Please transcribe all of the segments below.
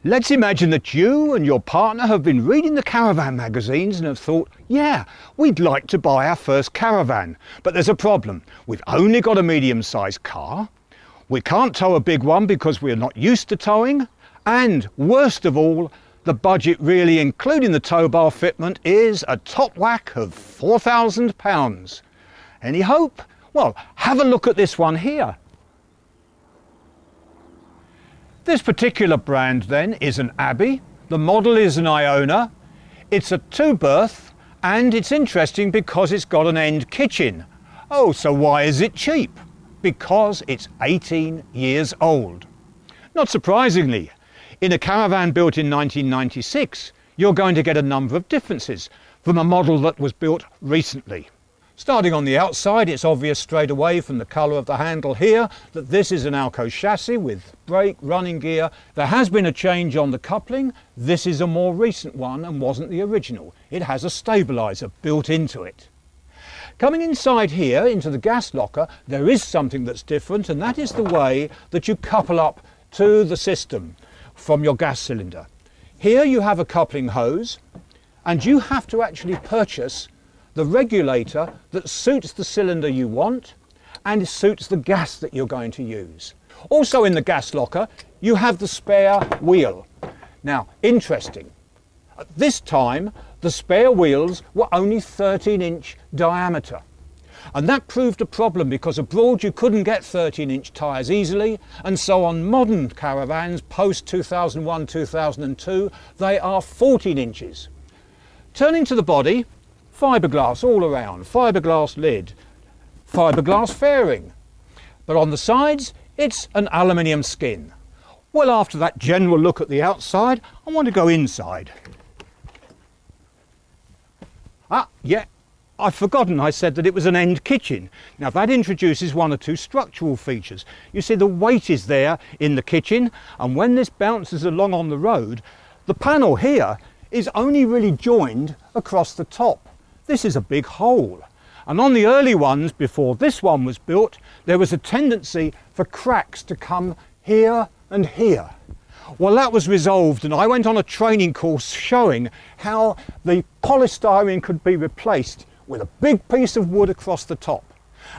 Let's imagine that you and your partner have been reading the caravan magazines and have thought, yeah, we'd like to buy our first caravan. But there's a problem. We've only got a medium-sized car. We can't tow a big one because we're not used to towing. And worst of all, the budget really, including the tow bar fitment, is a top whack of £4,000. Any hope? Well, have a look at this one here. This particular brand then is an Abbey. The model is an Iona. It's a 2-berth and it's interesting because it's got an end kitchen. Oh, so why is it cheap? Because it's 18 years old. Not surprisingly, in a caravan built in 1996, you're going to get a number of differences from a model that was built recently. Starting on the outside, it's obvious straight away from the colour of the handle here that this is an Alco chassis with brake, running gear. There has been a change on the coupling. This is a more recent one and wasn't the original. It has a stabiliser built into it. Coming inside here into the gas locker, there is something that's different, and that is the way that you couple up to the system from your gas cylinder. Here you have a coupling hose, and you have to actually purchase the regulator that suits the cylinder you want and suits the gas that you're going to use. Also in the gas locker, you have the spare wheel. Now, interesting, at this time, the spare wheels were only 13-inch diameter. And that proved a problem because abroad you couldn't get 13-inch tyres easily, and so on modern caravans post 2001-2002, they are 14 inches. Turning to the body, fiberglass all around, fiberglass lid, fiberglass fairing. But on the sides, it's an aluminium skin. Well, after that general look at the outside, I want to go inside. Yeah, I've forgotten I said that it was an end kitchen. Now that introduces one or two structural features. You see the weight is there in the kitchen, and when this bounces along on the road, the panel here is only really joined across the top. This is a big hole, and on the early ones before this one was built, there was a tendency for cracks to come here and here. Well, that was resolved, and I went on a training course showing how the polystyrene could be replaced with a big piece of wood across the top,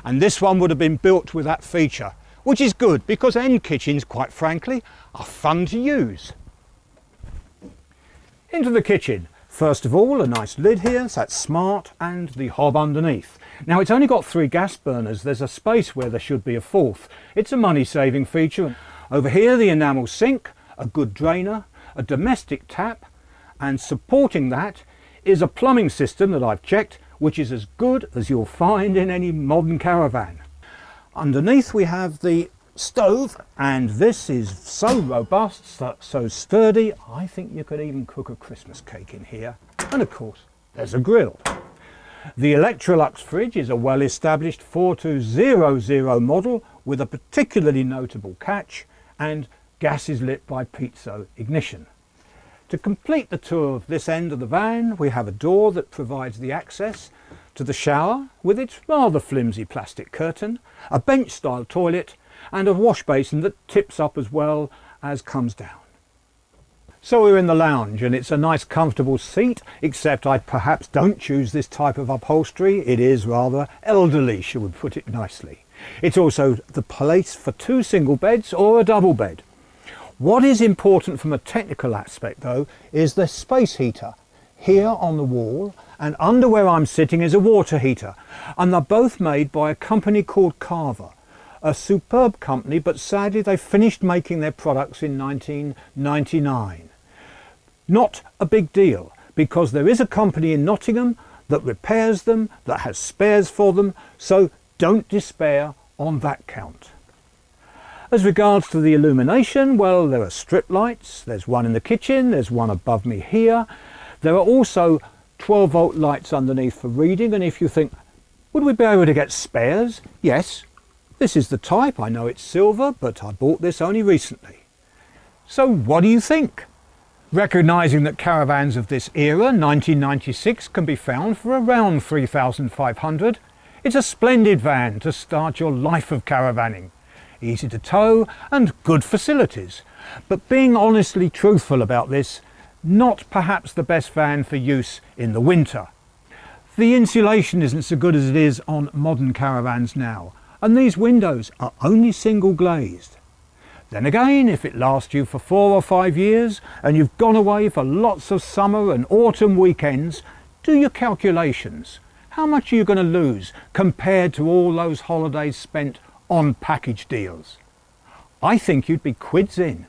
and this one would have been built with that feature, which is good because end kitchens, quite frankly, are fun to use. Into the kitchen. First of all, a nice lid here, so that's smart, and the hob underneath. Now it's only got 3 gas burners. There's a space where there should be a 4th. It's a money-saving feature. Over here, the enamel sink, a good drainer, a domestic tap, and supporting that is a plumbing system that I've checked, which is as good as you'll find in any modern caravan. Underneath we have the stove, and this is so robust, so sturdy, I think you could even cook a Christmas cake in here. And of course, there's a grill. The Electrolux fridge is a well-established 4200 model with a particularly notable catch, and gas is lit by piezo ignition. To complete the tour of this end of the van, we have a door that provides the access to the shower with its rather flimsy plastic curtain, a bench-style toilet, and a wash basin that tips up as well as comes down. So we're in the lounge, and it's a nice comfortable seat, except I perhaps don't choose this type of upholstery. It is rather elderly, shall we put it nicely. It's also the place for 2 single beds or a double bed. What is important from a technical aspect though is the space heater. Here on the wall, and under where I'm sitting is a water heater, and they're both made by a company called Carver. A superb company, but sadly they finished making their products in 1999. Not a big deal, because there is a company in Nottingham that repairs them, that has spares for them, so don't despair on that count. As regards to the illumination, well, there are strip lights. There's one in the kitchen, there's one above me here. There are also 12-volt lights underneath for reading, and if you think, would we be able to get spares? Yes. This is the type. I know it's silver, but I bought this only recently. So what do you think? Recognising that caravans of this era, 1996, can be found for around £3,500, it's a splendid van to start your life of caravanning. Easy to tow and good facilities. But being honestly truthful about this, not perhaps the best van for use in the winter. The insulation isn't so good as it is on modern caravans now, and these windows are only single glazed. Then again, if it lasts you for 4 or 5 years and you've gone away for lots of summer and autumn weekends, do your calculations. How much are you going to lose compared to all those holidays spent on package deals? I think you'd be quids in.